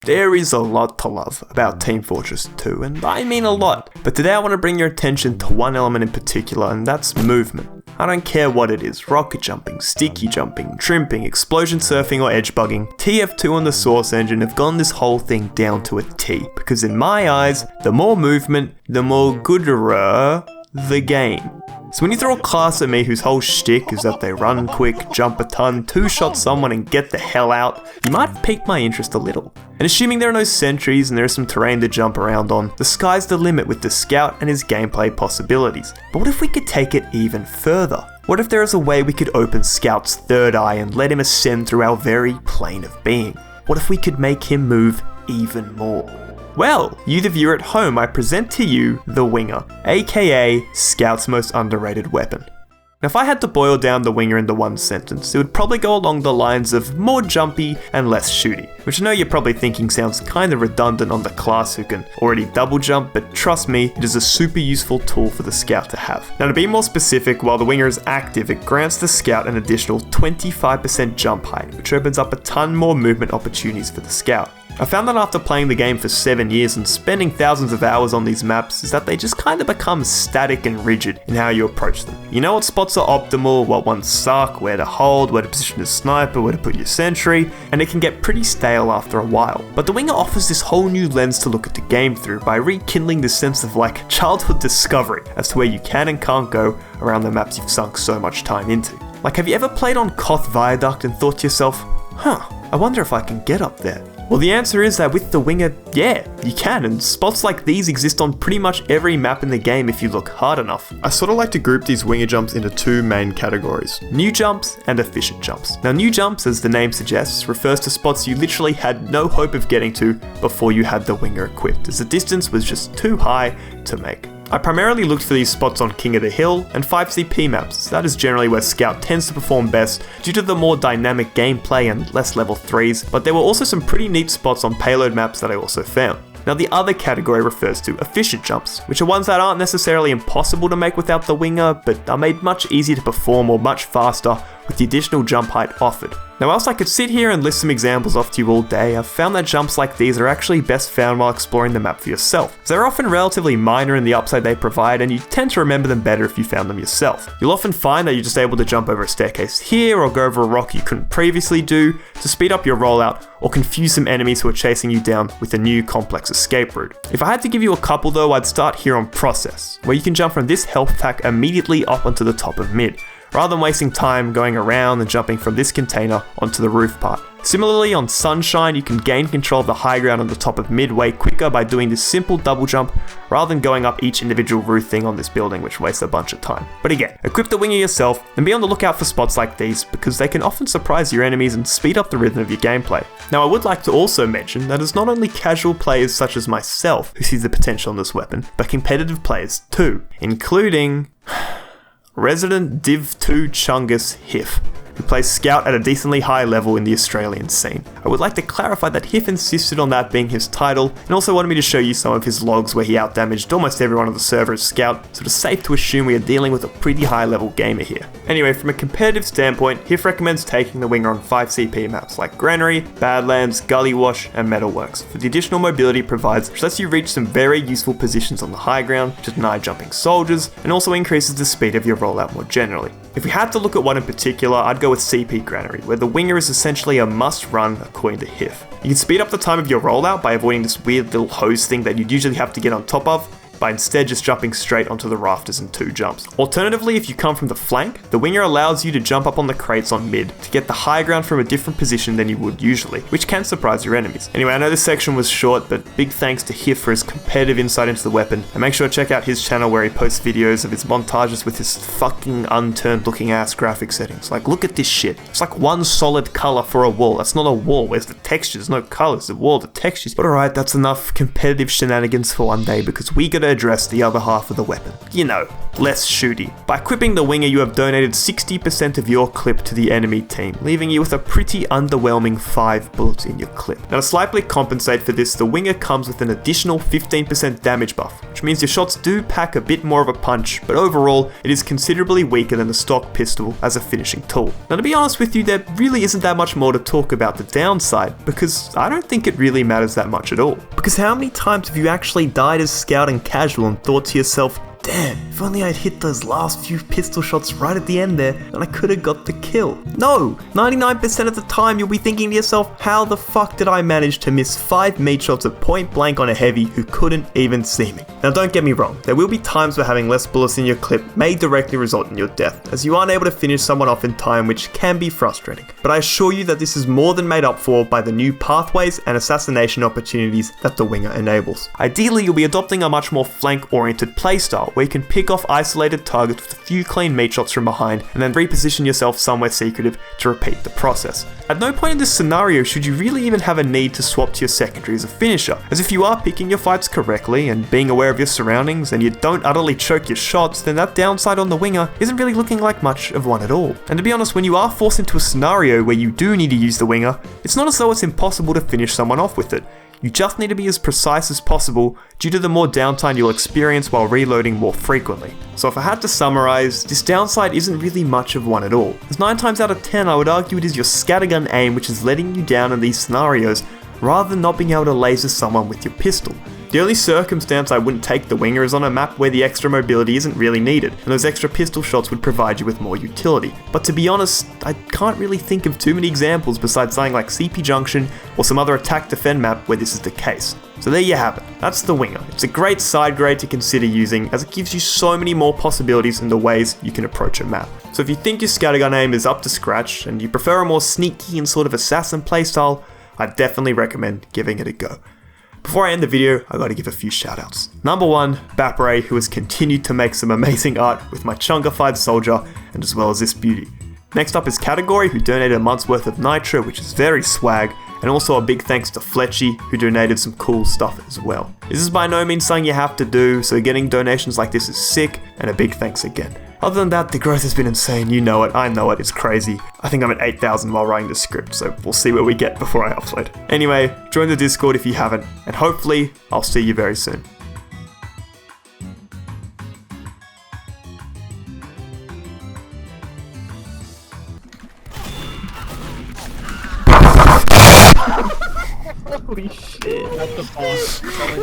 There is a lot to love about Team Fortress 2, and I mean a lot, but today I want to bring your attention to one element in particular, and that's movement. I don't care what it is, rocket jumping, sticky jumping, trimping, explosion surfing or edge bugging, TF2 and the Source engine have gone this whole thing down to a T, because in my eyes, the more movement, the more gooder the game. So when you throw a class at me whose whole shtick is that they run quick, jump a ton, two-shot someone and get the hell out, you might have piqued my interest a little. And assuming there are no sentries and there is some terrain to jump around on, the sky's the limit with the Scout and his gameplay possibilities. But what if we could take it even further? What if there is a way we could open Scout's third eye and let him ascend through our very plane of being? What if we could make him move even more? Well, you the viewer at home, I present to you the Winger, aka Scout's most underrated weapon. Now if I had to boil down the Winger into one sentence, it would probably go along the lines of more Jumpy and less Shooty, which I know you're probably thinking sounds kinda redundant on the class who can already double jump, but trust me, it is a super useful tool for the Scout to have. Now to be more specific, while the Winger is active, it grants the Scout an additional 25% jump height, which opens up a ton more movement opportunities for the Scout. I found that after playing the game for 7 years and spending thousands of hours on these maps is that they just kind of become static and rigid in how you approach them. You know what spots are optimal, what ones suck, where to hold, where to position a sniper, where to put your sentry, and it can get pretty stale after a while. But the Winger offers this whole new lens to look at the game through by rekindling this sense of like childhood discovery as to where you can and can't go around the maps you've sunk so much time into. Like, have you ever played on Koth Viaduct and thought to yourself, I wonder if I can get up there? Well, the answer is that with the Winger, yeah, you can, and spots like these exist on pretty much every map in the game if you look hard enough. I sort of like to group these Winger jumps into two main categories: new jumps and efficient jumps. Now, new jumps, as the name suggests, refers to spots you literally had no hope of getting to before you had the Winger equipped, as the distance was just too high to make. I primarily looked for these spots on King of the Hill and 5CP maps, that is generally where Scout tends to perform best due to the more dynamic gameplay and less level 3s, but there were also some pretty neat spots on payload maps that I also found. Now the other category refers to efficient jumps, which are ones that aren't necessarily impossible to make without the Winger, but are made much easier to perform or much faster with the additional jump height offered. Now whilst I could sit here and list some examples off to you all day, I've found that jumps like these are actually best found while exploring the map for yourself. So they're often relatively minor in the upside they provide, and you tend to remember them better if you found them yourself. You'll often find that you're just able to jump over a staircase here or go over a rock you couldn't previously do to speed up your rollout or confuse some enemies who are chasing you down with a new complex escape route. If I had to give you a couple though, I'd start here on Process, where you can jump from this health pack immediately up onto the top of mid, rather than wasting time going around and jumping from this container onto the roof part. Similarly, on Sunshine, you can gain control of the high ground on the top of mid way quicker by doing this simple double jump rather than going up each individual roof thing on this building, which wastes a bunch of time. But again, equip the Winger yourself and be on the lookout for spots like these because they can often surprise your enemies and speed up the rhythm of your gameplay. Now, I would like to also mention that it's not only casual players such as myself who see the potential in this weapon, but competitive players too, including resident Div 2 Chungus Hiff, who plays Scout at a decently high level in the Australian scene. I would like to clarify that Hiff insisted on that being his title, and also wanted me to show you some of his logs where he outdamaged almost everyone on the server as Scout, so it's safe to assume we are dealing with a pretty high level gamer here. Anyway, from a competitive standpoint, Hiff recommends taking the Winger on 5CP maps like Granary, Badlands, Gully Wash, and Metalworks for the additional mobility it provides, which lets you reach some very useful positions on the high ground to deny jumping soldiers, and also increases the speed of your rollout more generally. If we had to look at one in particular, I'd go with CP Granary, where the Winger is essentially a must-run according to Hiff. You can speed up the time of your rollout by avoiding this weird little hose thing that you'd usually have to get on top of, by instead just jumping straight onto the rafters in 2 jumps. Alternatively, if you come from the flank, the Winger allows you to jump up on the crates on mid to get the high ground from a different position than you would usually, which can surprise your enemies. Anyway, I know this section was short, but big thanks to Hiff for his competitive insight into the weapon, and make sure to check out his channel where he posts videos of his montages with his fucking unturned looking ass graphic settings. Like, look at this shit. It's like one solid color for a wall. That's not a wall. Where's the textures? No colors. The wall, the textures. But alright, that's enough competitive shenanigans for one day, because we gotta address the other half of the weapon. You know, less shooty. By equipping the winger, you have donated 60% of your clip to the enemy team, leaving you with a pretty underwhelming 5 bullets in your clip. Now to slightly compensate for this, the winger comes with an additional 15% damage buff, which means your shots do pack a bit more of a punch, but overall, it is considerably weaker than the stock pistol as a finishing tool. Now to be honest with you, there really isn't that much more to talk about the downside, because I don't think it really matters that much at all. Because how many times have you actually died as scout and casual and thought to yourself, damn, if only I'd hit those last few pistol shots right at the end there, and I could have got the kill. No, 99% of the time you'll be thinking to yourself, how the fuck did I manage to miss 5 meat shots at point blank on a heavy who couldn't even see me? Now don't get me wrong, there will be times where having less bullets in your clip may directly result in your death, as you aren't able to finish someone off in time, which can be frustrating. But I assure you that this is more than made up for by the new pathways and assassination opportunities that the winger enables. Ideally, you'll be adopting a much more flank-oriented playstyle, where you can pick off isolated targets with a few clean meat shots from behind and then reposition yourself somewhere secretive to repeat the process. At no point in this scenario should you really even have a need to swap to your secondary as a finisher, as if you are picking your fights correctly and being aware of your surroundings and you don't utterly choke your shots, then that downside on the winger isn't really looking like much of one at all. And to be honest, when you are forced into a scenario where you do need to use the winger, it's not as though it's impossible to finish someone off with it. You just need to be as precise as possible due to the more downtime you'll experience while reloading more frequently. So if I had to summarize, this downside isn't really much of one at all, as 9 times out of 10 I would argue it is your scattergun aim which is letting you down in these scenarios rather than not being able to laser someone with your pistol. The only circumstance I wouldn't take the winger is on a map where the extra mobility isn't really needed, and those extra pistol shots would provide you with more utility. But to be honest, I can't really think of too many examples besides something like CP Junction or some other attack-defend map where this is the case. So there you have it, that's the winger. It's a great side grade to consider using, as it gives you so many more possibilities in the ways you can approach a map. So if you think your scattergun aim is up to scratch, and you prefer a more sneaky and sort of assassin playstyle, I'd definitely recommend giving it a go. Before I end the video, I gotta give a few shoutouts. Number 1, Bapray, who has continued to make some amazing art with my chunkified soldier, and as well as this beauty. Next up is Category, who donated a month's worth of nitro, which is very swag, and also a big thanks to Fletchy, who donated some cool stuff as well. This is by no means something you have to do, so getting donations like this is sick, and a big thanks again. Other than that, the growth has been insane, you know it, I know it, it's crazy. I think I'm at 8,000 while writing the script, so we'll see where we get before I upload. Anyway, join the Discord if you haven't, and hopefully, I'll see you very soon. Holy shit. That's the boss.